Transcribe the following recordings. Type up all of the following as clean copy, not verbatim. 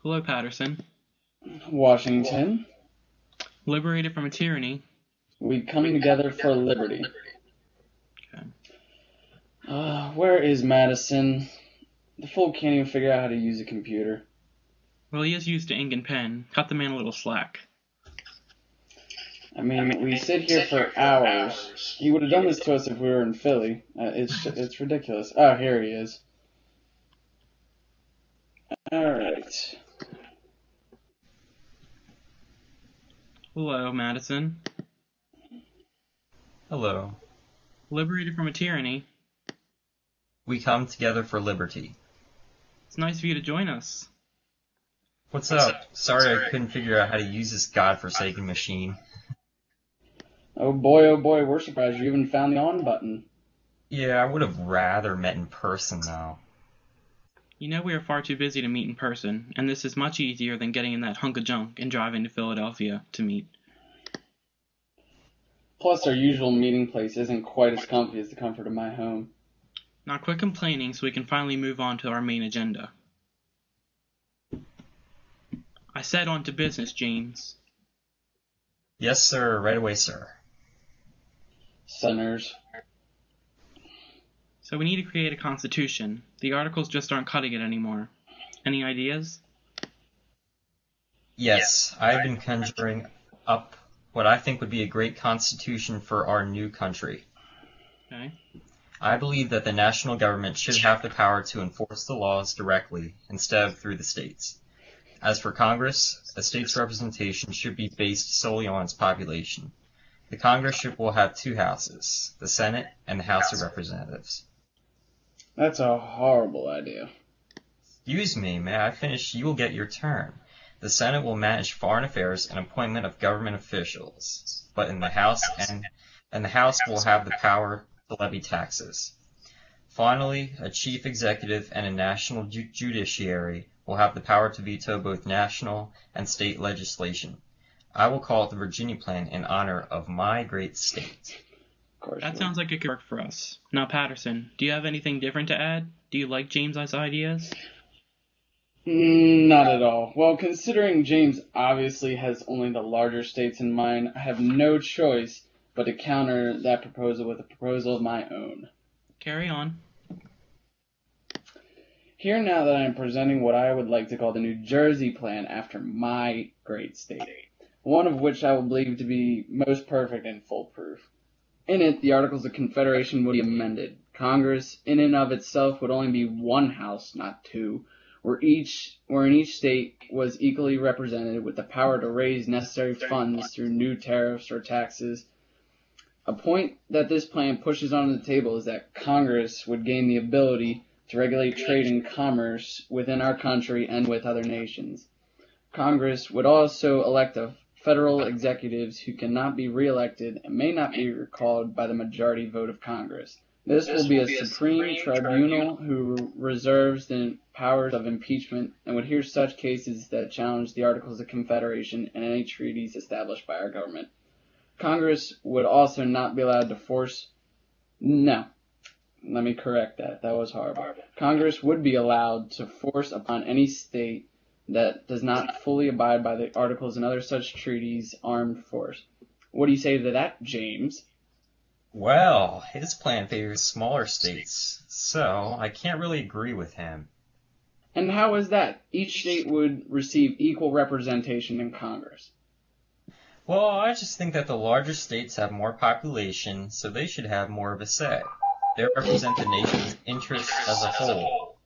Hello, Patterson. Washington, Liberated from a tyranny. we come together for liberty. Okay. Where is Madison? The fool can't even figure out how to use a computer. Well, he is used to ink and pen. Cut the man a little slack. I mean, we sit here for hours. He would have done this to us if we were in Philly. It's ridiculous. Oh, here he is. Alright. Hello, Madison. Hello. Liberated from a tyranny. We come together for liberty. It's nice of you to join us. What's up? Sorry I couldn't figure out how to use this godforsaken machine. Oh boy, we're surprised you even found the on button. Yeah, I would have rather met in person, though. You know we are far too busy to meet in person, and this is much easier than getting in that hunk of junk and driving to Philadelphia to meet. Plus, our usual meeting place isn't quite as comfy as the comfort of my home. Now quit complaining so we can finally move on to our main agenda. I said on to business, James. Yes, sir. Right away, sir. Sinners. So we need to create a constitution. The articles just aren't cutting it anymore. Any ideas? Yes, I've been conjuring up what I think would be a great constitution for our new country. Okay. I believe that the national government should have the power to enforce the laws directly instead of through the states. As for Congress, a state's representation should be based solely on its population. The Congress will have two houses, the Senate and the House of Representatives. That's a horrible idea. Excuse me, may I finish? You will get your turn. The Senate will manage foreign affairs and appointment of government officials, but in the House and the House will have the power to levy taxes. Finally, a chief executive and a national judiciary will have the power to veto both national and state legislation. I will call it the Virginia Plan in honor of my great state. Of course. That sounds like it could work for us. Now, Patterson, do you have anything different to add? Do you like James's ideas? Not at all. Well, considering James obviously has only the larger states in mind, I have no choice but to counter that proposal with a proposal of my own. Carry on. Here now that I am presenting what I would like to call the New Jersey Plan after my great state, one of which I will believe to be most perfect and foolproof. In it, the Articles of Confederation would be amended. Congress, in and of itself, would only be one house, not two, where in each state was equally represented with the power to raise necessary funds through new tariffs or taxes. A point that this plan pushes onto the table is that Congress would gain the ability to regulate trade and commerce within our country and with other nations. Congress would also elect a federal executives who cannot be reelected and may not be recalled by the majority vote of Congress. This will be a supreme tribunal who reserves the powers of impeachment and would hear such cases that challenge the Articles of Confederation and any treaties established by our government. Congress would also not be allowed to force... No. Let me correct that. That was horrible. Congress would be allowed to force upon any state that does not fully abide by the Articles and other such treaties armed force. What do you say to that, James? Well, his plan favors smaller states, so I can't really agree with him. And how is that? Each state would receive equal representation in Congress. Well, I just think that the larger states have more population, so they should have more of a say. They represent the nation's interests as a whole.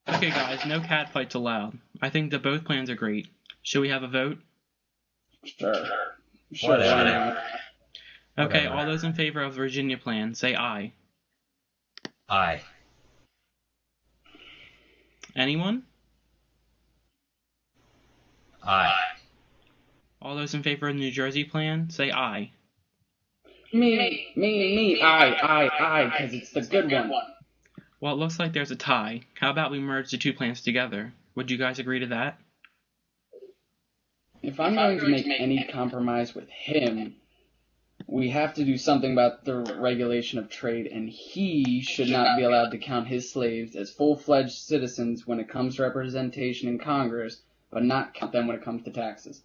Okay, guys, no catfights allowed. I think that both plans are great. Should we have a vote? Sure. Whatever. Okay, Whatever. all those in favor of the Virginia Plan, say aye. Aye. Anyone? Aye. All those in favor of the New Jersey Plan, say aye. Me, aye, because it's the good one. Well, it looks like there's a tie. How about we merge the two plans together? Would you guys agree to that? If I'm going to make any compromise with him, We have to do something about the regulation of trade, and he should not be allowed to count his slaves as full-fledged citizens when it comes to representation in Congress, but not count them when it comes to taxes.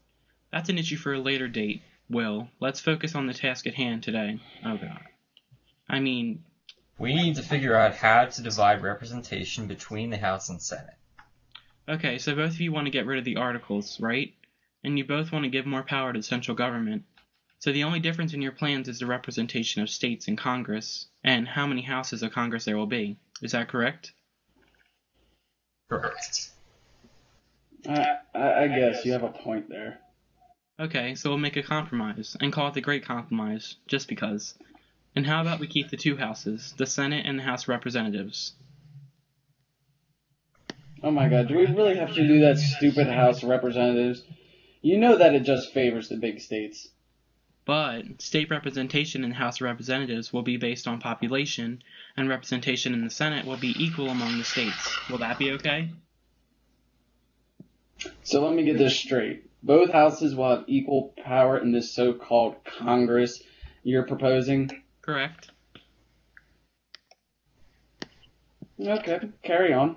That's an issue for a later date, Will. Let's focus on the task at hand today. Oh god. I mean... We need to figure out how to divide representation between the House and Senate. Okay, so both of you want to get rid of the articles, right? And you both want to give more power to the central government. So the only difference in your plans is the representation of states in Congress, and how many houses of Congress there will be. Is that correct? Correct. I guess you have a point there. Okay, so we'll make a compromise, and call it the Great Compromise, just because. And how about we keep the two houses, the Senate and the House of Representatives? Oh my god, do we really have to do that stupid House of Representatives? You know that it just favors the big states. But state representation in the House of Representatives will be based on population, and representation in the Senate will be equal among the states. Will that be okay? So let me get this straight. Both houses will have equal power in this so-called Congress you're proposing? Correct. Okay, carry on.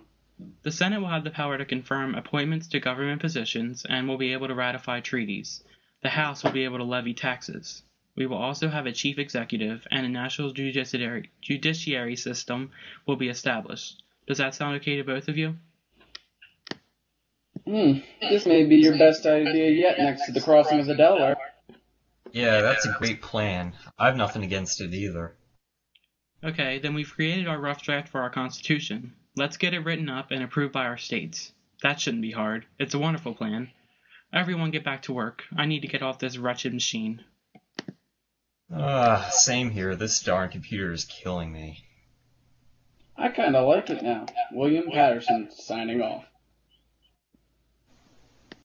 The Senate will have the power to confirm appointments to government positions and will be able to ratify treaties. The House will be able to levy taxes. We will also have a chief executive, and a national judiciary system will be established. Does that sound okay to both of you? This may be your best idea yet next to the crossing of the Delaware. Yeah, that's a great plan. I've nothing against it either. Okay, then we've created our rough draft for our Constitution. Let's get it written up and approved by our states. That shouldn't be hard. It's a wonderful plan. Everyone get back to work. I need to get off this wretched machine. Same here. This darn computer is killing me. I kinda like it now. William Patterson, signing off.